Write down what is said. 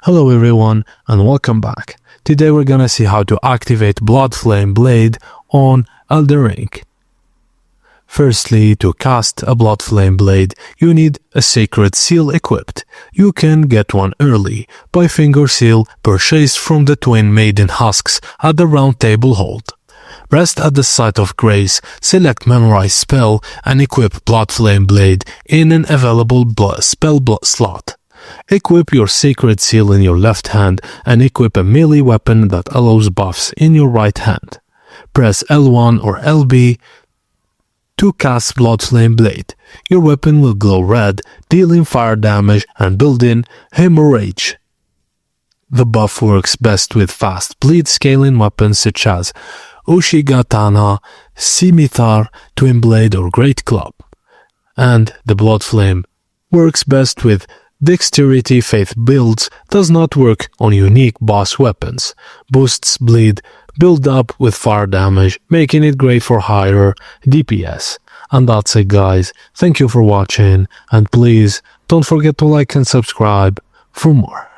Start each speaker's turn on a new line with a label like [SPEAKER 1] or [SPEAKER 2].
[SPEAKER 1] Hello everyone and welcome back. Today we're gonna see how to activate Bloodflame blade on Elden Ring. Firstly, to cast a Bloodflame blade, you need a sacred seal equipped. You can get one early by finger seal purchased from the twin maiden husks at the round table hold. Rest at the site of grace, select memorize spell and equip Bloodflame blade in an available spell slot. Equip your sacred seal in your left hand and equip a melee weapon that allows buffs in your right hand. Press L1 or LB to cast Bloodflame blade. Your weapon will glow red, dealing fire damage and built-in hemorrhage. The buff works best with fast bleed scaling weapons such as Ushigatana, Scimitar, Twin Blade or Great Club. And the Bloodflame works best with Dexterity Faith builds, does not work on unique boss weapons, boosts bleed, build up with fire damage, making it great for higher DPS. And that's it guys, thank you for watching and please don't forget to like and subscribe for more.